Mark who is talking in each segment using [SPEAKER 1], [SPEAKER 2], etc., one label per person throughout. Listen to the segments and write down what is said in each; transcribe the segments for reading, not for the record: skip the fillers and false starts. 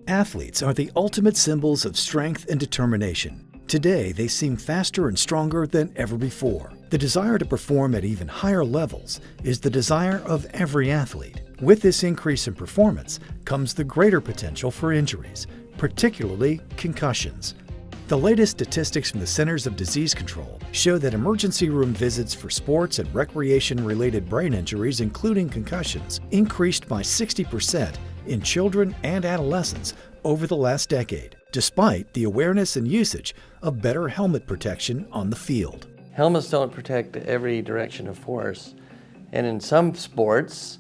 [SPEAKER 1] Athletes are the ultimate symbols of strength and determination. Today, they seem faster and stronger than ever before. The desire to perform at even higher levels is the desire of every athlete. With this increase in performance comes the greater potential for injuries, particularly concussions. The latest statistics from the Centers of Disease Control show that emergency room visits for sports and recreation-related brain injuries, including concussions, increased by 60% in children and adolescents over the last decade, despite the awareness and usage of better helmet protection on the field.
[SPEAKER 2] Helmets don't protect every direction of force, and in some sports,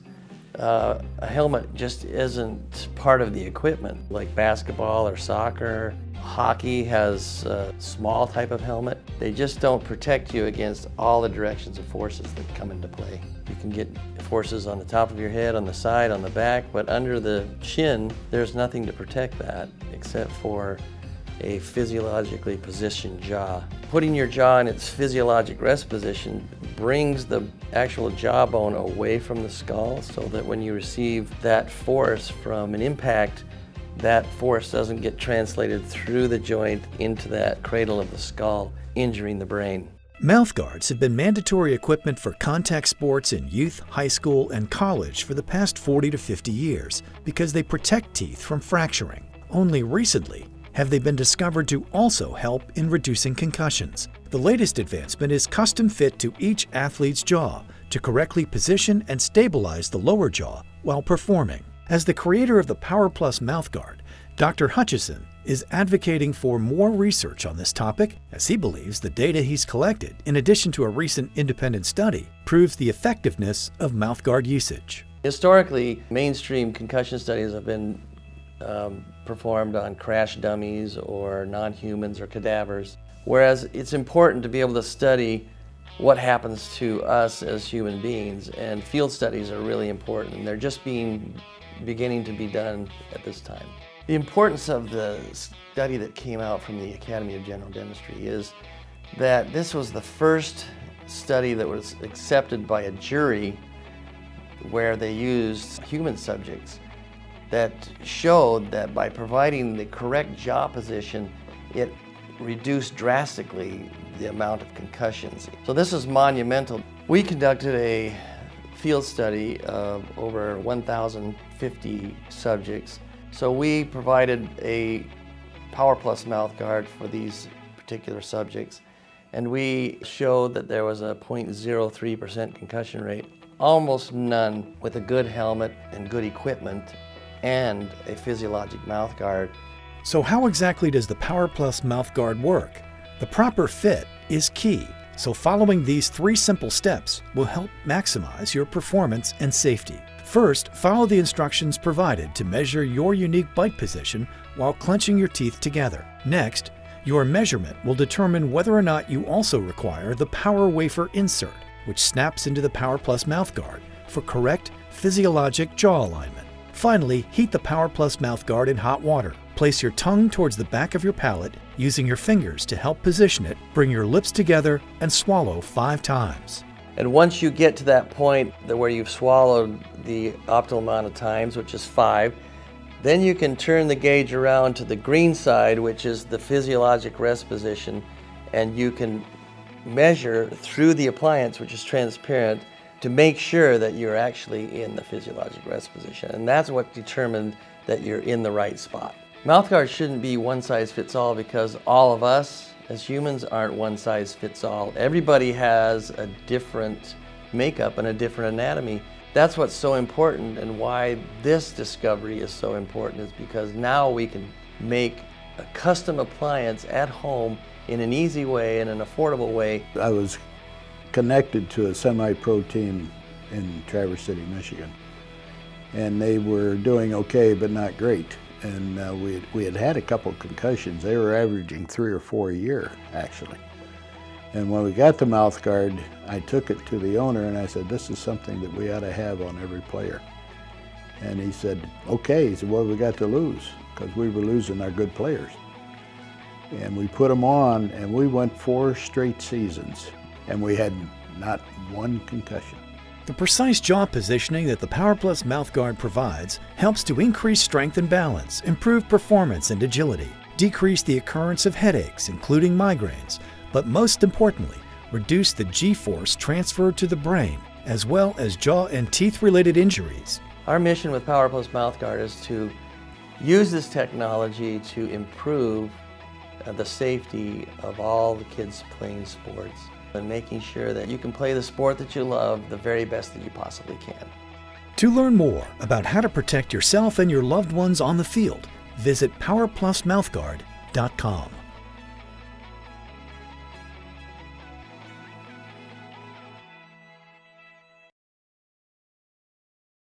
[SPEAKER 2] a helmet just isn't part of the equipment, like basketball or soccer. Hockey has a small type of helmet. They just don't protect you against all the directions of forces that come into play. You can get forces on the top of your head, on the side, on the back, but under the chin, there's nothing to protect that except for a physiologically positioned jaw. Putting your jaw in its physiologic rest position brings the actual jawbone away from the skull so that when you receive that force from an impact, that force doesn't get translated through the joint into that cradle of the skull, injuring the brain.
[SPEAKER 1] Mouthguards have been mandatory equipment for contact sports in youth, high school, and college for the past 40 to 50 years because they protect teeth from fracturing. Only recently have they been discovered to also help in reducing concussions. The latest advancement is custom fit to each athlete's jaw to correctly position and stabilize the lower jaw while performing. As the creator of the PowerPlus Mouthguard, Dr. Hutchison is advocating for more research on this topic as he believes the data he's collected, in addition to a recent independent study, proves the effectiveness of mouthguard usage.
[SPEAKER 2] Historically, mainstream concussion studies have been performed on crash dummies or non-humans or cadavers, whereas it's important to be able to study what happens to us as human beings, and field studies are really important, and they're just beginning to be done at this time. The importance of the study that came out from the Academy of General Dentistry is that this was the first study that was accepted by a jury where they used human subjects that showed that by providing the correct jaw position, it reduced drastically the amount of concussions. So this is monumental. We conducted a field study of over 1,050 subjects. So we provided a PowerPlus Mouthguard for these particular subjects, and we showed that there was a 0.03% concussion rate, almost none with a good helmet and good equipment and a physiologic mouthguard.
[SPEAKER 1] So how exactly does the PowerPlus Mouthguard work? The proper fit is key, so following these 3 simple steps will help maximize your performance and safety. First, follow the instructions provided to measure your unique bite position while clenching your teeth together. Next, your measurement will determine whether or not you also require the Power Wafer insert, which snaps into the PowerPlus Mouthguard for correct physiologic jaw alignment. Finally, heat the PowerPlus Mouthguard in hot water. Place your tongue towards the back of your palate, using your fingers to help position it. Bring your lips together and swallow 5 times.
[SPEAKER 2] And once you get to that point where you've swallowed the optimal amount of times, which is 5, then you can turn the gauge around to the green side, which is the physiologic rest position, and you can measure through the appliance, which is transparent, to make sure that you're actually in the physiologic rest position. And that's what determined that you're in the right spot. Mouthguards shouldn't be one size fits all because all of us as humans aren't one size fits all. Everybody has a different makeup and a different anatomy. That's what's so important, and why this discovery is so important is because now we can make a custom appliance at home in an easy way and an affordable way.
[SPEAKER 3] I was connected to a semi-pro team in Traverse City, Michigan, and they were doing okay but not great. And we had had a couple concussions. They were averaging 3 or 4 a year, actually. And when we got the Mouthguard, I took it to the owner and I said, this is something that we ought to have on every player. And he said, okay. He said, what have we got to lose? Because we were losing our good players. And we put them on, and we went 4 straight seasons, and we had not one concussion.
[SPEAKER 1] The precise jaw positioning that the PowerPlus Mouthguard provides helps to increase strength and balance, improve performance and agility, decrease the occurrence of headaches, including migraines, but most importantly, reduce the G-force transferred to the brain, as well as jaw and teeth-related injuries.
[SPEAKER 2] Our mission with PowerPlus Mouthguard is to use this technology to improve the safety of all the kids playing sports and making sure that you can play the sport that you love the very best that you possibly can.
[SPEAKER 1] To learn more about how to protect yourself and your loved ones on the field, visit PowerPlusMouthguard.com.